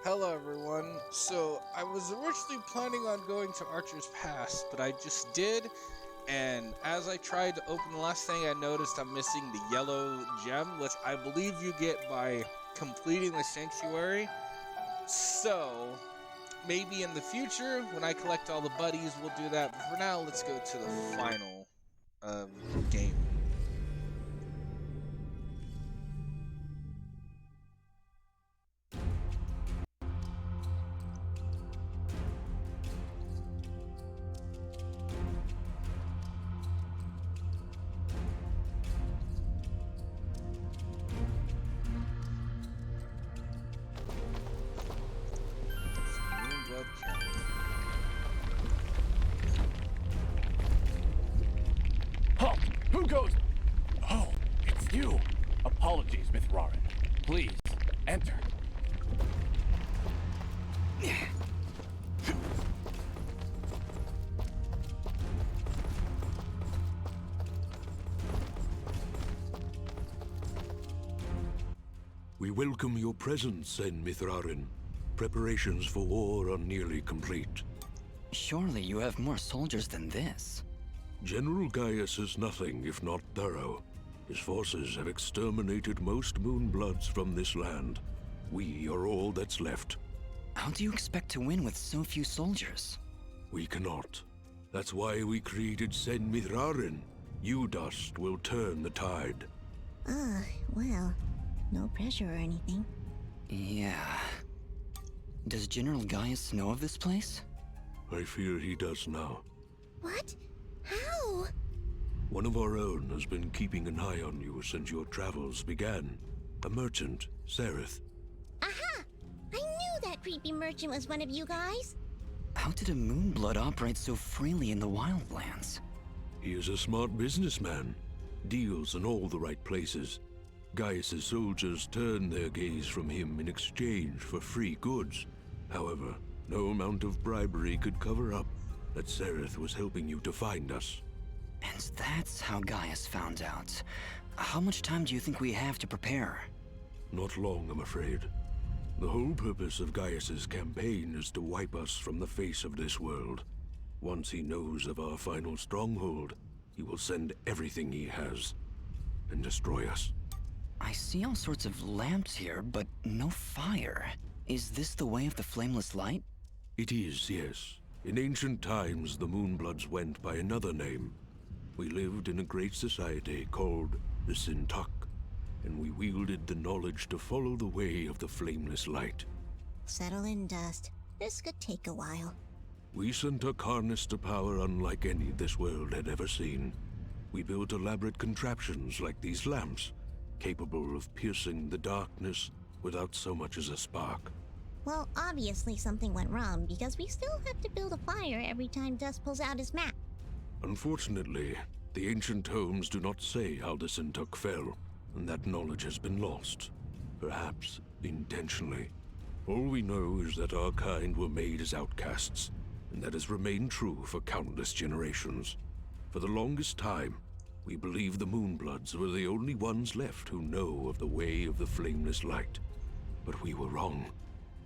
Hello, everyone. So, I was originally planning on going to Archer's Pass, but I just did, and as I tried to open the last thing, I noticed I'm missing the yellow gem, which I believe you get by completing the sanctuary. So, maybe in the future, when I collect all the buddies, we'll do that. But for now, let's go to the final game. Moonblood Camp. Halt! Who goes? Oh, it's you. Apologies, Mithrarin. Please, enter. We welcome your presence, Sen Mithrarin. Preparations for war are nearly complete. Surely you have more soldiers than this. General Gaius is nothing if not thorough. His forces have exterminated most Moonbloods from this land. We are all that's left. How do you expect to win with so few soldiers? We cannot. That's why we created Sen Mithrarin. You dust will turn the tide. Well, no pressure or anything. Yeah. Does General Gaius know of this place? I fear he does now. What? How? One of our own has been keeping an eye on you since your travels began. A merchant, Sereth. Aha! I knew that creepy merchant was one of you guys. How did a Moonblood operate so freely in the Wildlands? He is a smart businessman. Deals in all the right places. Gaius' soldiers turn their gaze from him in exchange for free goods. However, no amount of bribery could cover up that Sereth was helping you to find us. And that's how Gaius found out. How much time do you think we have to prepare? Not long, I'm afraid. The whole purpose of Gaius' campaign is to wipe us from the face of this world. Once he knows of our final stronghold, he will send everything he has and destroy us. I see all sorts of lamps here, but no fire. Is this the way of the flameless light? It is, yes. In ancient times, the Moonbloods went by another name. We lived in a great society called the Sintuck, and we wielded the knowledge to follow the way of the flameless light. Settle in, Dust. This could take a while. We Sintuck harnessed a power unlike any this world had ever seen. We built elaborate contraptions like these lamps, capable of piercing the darkness without so much as a spark. Well, obviously something went wrong because we still have to build a fire every time Dust pulls out his map. Unfortunately, the ancient tomes do not say how the Sintuck fell, and that knowledge has been lost. Perhaps intentionally. All we know is that our kind were made as outcasts, and that has remained true for countless generations. For the longest time, we believed the Moonbloods were the only ones left who know of the way of the flameless light. But we were wrong.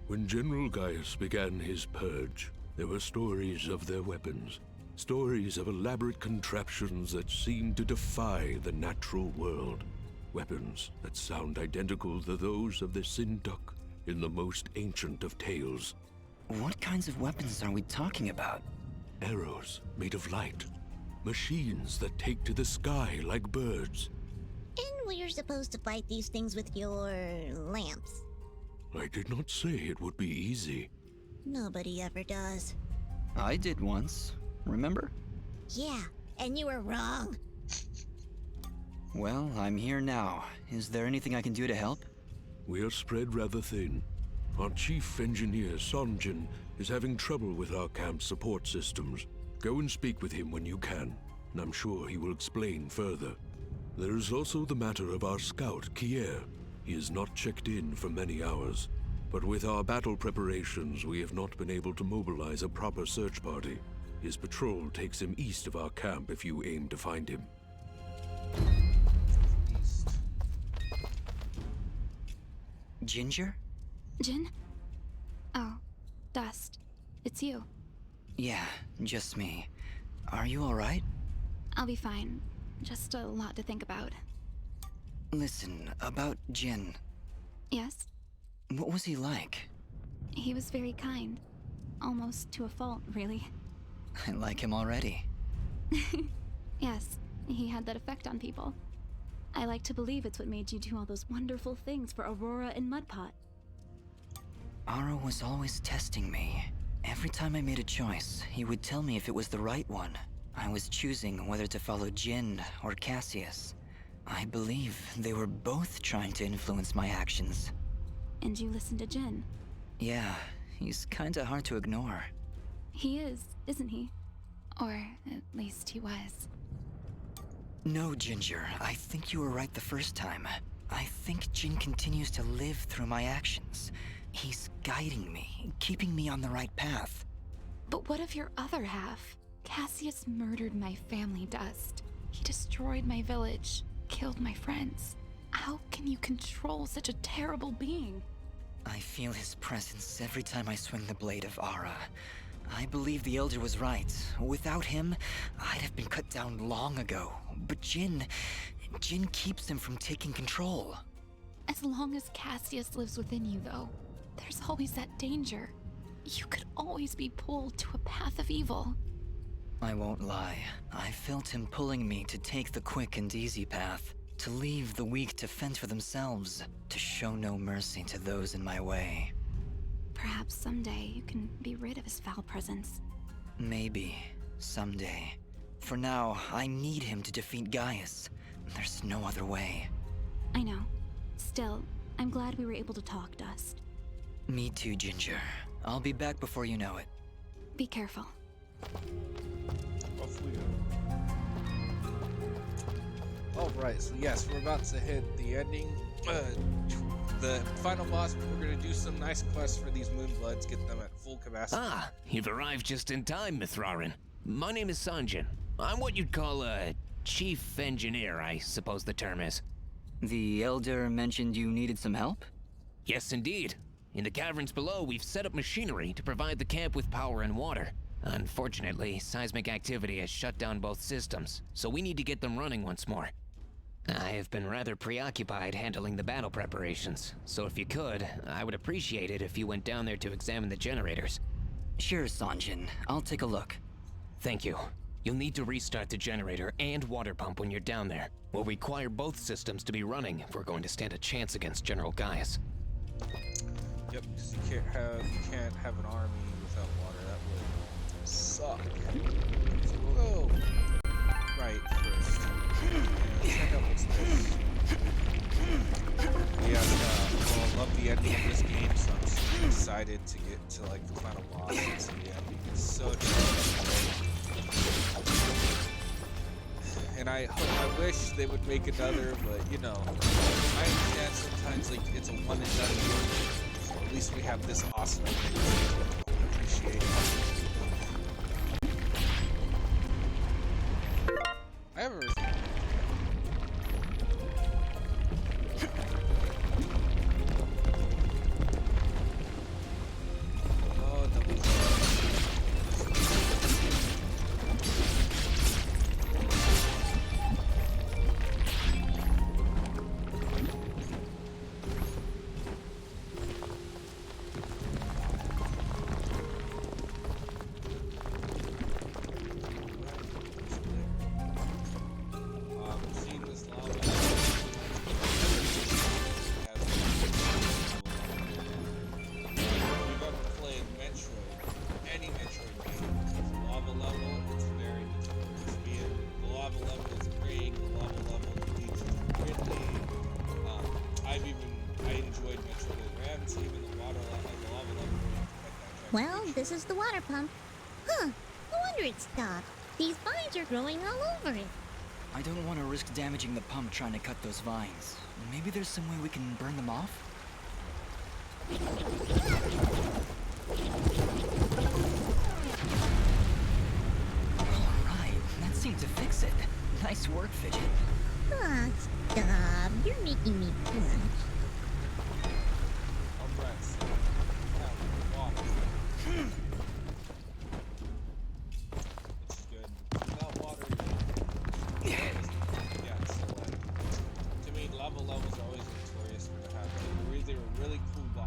When General Gaius began his purge, there were stories of their weapons. Stories of elaborate contraptions that seemed to defy the natural world. Weapons that sound identical to those of the Sintuck in the most ancient of tales. What kinds of weapons are we talking about? Arrows made of light. Machines that take to the sky like birds. And we're supposed to fight these things with your lamps. I did not say it would be easy. Nobody ever does. I did once, remember? Yeah, and you were wrong. Well, I'm here now. Is there anything I can do to help? We are spread rather thin. Our chief engineer, Sonjin, is having trouble with our camp's support systems. Go and speak with him when you can, and I'm sure he will explain further. There is also the matter of our scout, Kier. He has not checked in for many hours, but with our battle preparations, we have not been able to mobilize a proper search party. His patrol takes him east of our camp if you aim to find him. Ginger? Jin? Oh, Dust. It's you. Yeah, just me. Are you alright? I'll be fine. Just a lot to think about. Listen, about Jin. Yes? What was he like? He was very kind. Almost to a fault, really. I like him already. Yes, he had that effect on people. I like to believe it's what made you do all those wonderful things for Aurora and Mudpot. Ara was always testing me. Every time I made a choice, he would tell me if it was the right one. I was choosing whether to follow Jin or Cassius. I believe they were both trying to influence my actions. And you listened to Jin. Yeah, he's kinda hard to ignore. He is, isn't he? Or at least he was. No, Ginger, I think you were right the first time. I think Jin continues to live through my actions. He's guiding me, keeping me on the right path. But what of your other half? Cassius murdered my family, Dust. He destroyed my village, killed my friends. How can you control such a terrible being? I feel his presence every time I swing the blade of Ara. I believe the Elder was right. Without him, I'd have been cut down long ago. But Jin keeps him from taking control. As long as Cassius lives within you, though, there's always that danger. You could always be pulled to a path of evil. I won't lie. I felt him pulling me to take the quick and easy path, to leave the weak to fend for themselves, to show no mercy to those in my way. Perhaps someday you can be rid of his foul presence. Maybe. Someday. For now, I need him to defeat Gaius. There's no other way. I know. Still, I'm glad we were able to talk, Dust. Me too, Ginger. I'll be back before you know it. Be careful. Off we go. Alright, so yes, we're about to hit the ending. The final boss, but we're gonna do some nice quests for these Moonbloods, get them at full capacity. Ah, you've arrived just in time, Mithrarin. My name is Sanjin. I'm what you'd call a chief engineer, I suppose the term is. The Elder mentioned you needed some help? Yes, indeed. In the caverns below, we've set up machinery to provide the camp with power and water. Unfortunately, seismic activity has shut down both systems, so we need to get them running once more. I have been rather preoccupied handling the battle preparations, so if you could, I would appreciate it if you went down there to examine the generators. Sure, Sanjin. I'll take a look. Thank you. You'll need to restart the generator and water pump when you're down there. We'll require both systems to be running if we're going to stand a chance against General Gaius. Yep, because you can't have an army without water. That would suck. So we'll go right first. And check out what's this. Yeah, I love the ending of this game, so I'm super excited to get to like the final boss and see the ending. It's so exciting. And I wish they would make another, but you know, I understand sometimes like it's a one and done deal. So at least we have this awesome ending. Appreciate it. I have a review. Oh, double. Seeing this lava. We've ever played Metroid, any Metroid game, lava level, it's very difficult. The lava level is great, the lava level leads to Ridley. I enjoyed Metroid Advance, even the lava level. Well, this is the water pump. Huh, no wonder it stopped. These vines are growing all over it. I don't want to risk damaging the pump trying to cut those vines. Maybe there's some way we can burn them off? Alright, that seemed to fix it. Nice work, Fidget. Ah, stop. You're making me blush. Alright, so now, water.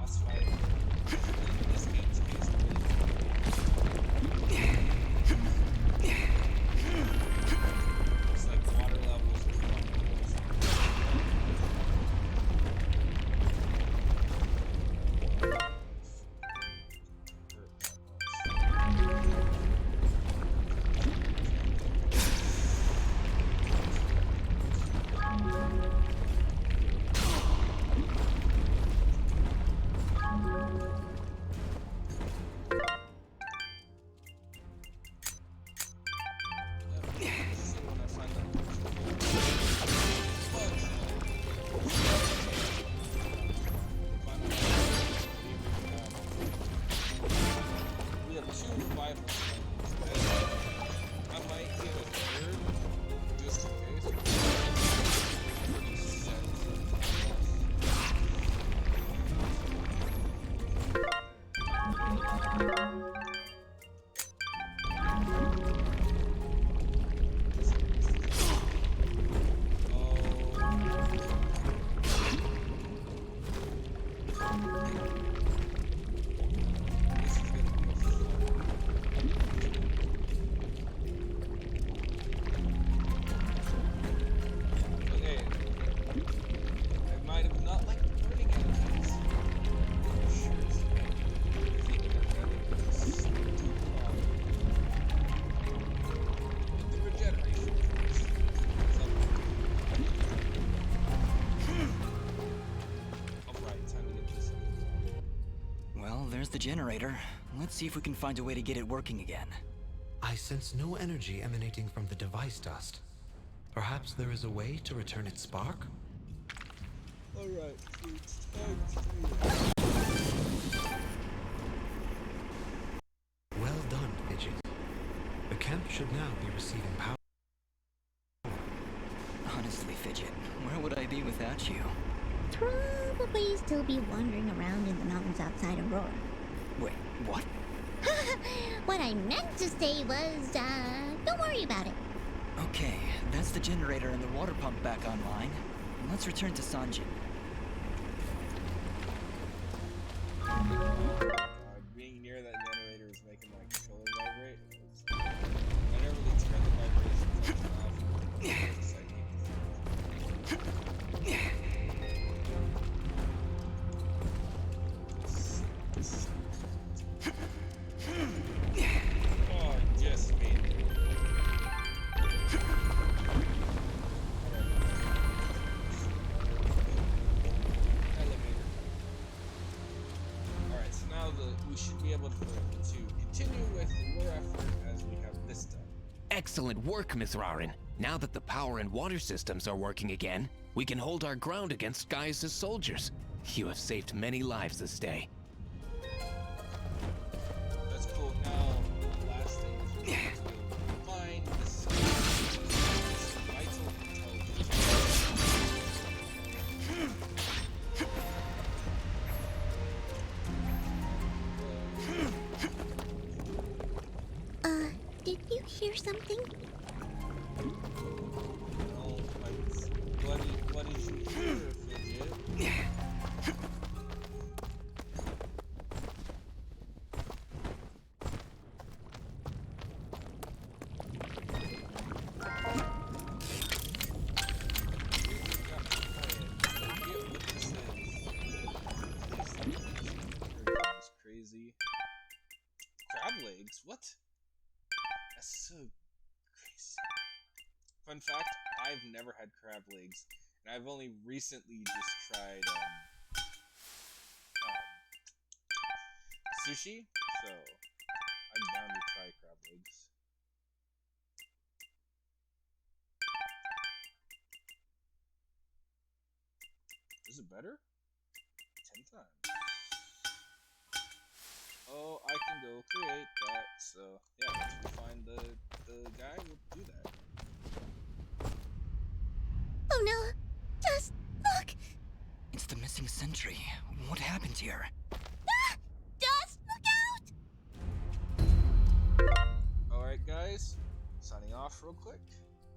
That's why this game's case it's like water levels and we have 2 revival standings. I might get a third, just in case. Pretty set. Okay. I might have not liked the burning enemies. Sure as heck. I think it's the regeneration. Alright, time to get this up. Well, there's the generator. Let's see if we can find a way to get it working again. I sense no energy emanating from the device dust. Perhaps there is a way to return its spark? Alright, it's time to... Well done, Fidget. The camp should now be receiving power. Honestly, Fidget, where would I be without you? Probably still be wandering around in the mountains outside Aurora. Wait, what? What I meant to say was, don't worry about it. Okay, that's the generator and the water pump back online. Let's return to Sanjin. Being near that generator is making my controller vibrate. Whenever they turn the vibrations off, it's oh, yes, me. Elevator. Alright, so now we should be able to continue with the war effort as we have this done. Excellent work, Mithrarin. Now that the power and water systems are working again, we can hold our ground against Gaius' soldiers. You have saved many lives this day. That's cool. Now, the last thing is we have to find this vital intelligence. Did you hear something? Oh, what did you hear, Fidget? Crazy. Crab legs? What? That's so crazy. Fun fact, I've never had crab legs, and I've only recently just tried sushi, so I'm down to try crab legs. Is it better? 10 times. Oh, I can go create that, so yeah, once we find the guy, we'll do that. Oh no! Just look! It's the missing sentry. What happened here? Ah! Just look out! Alright guys, signing off real quick.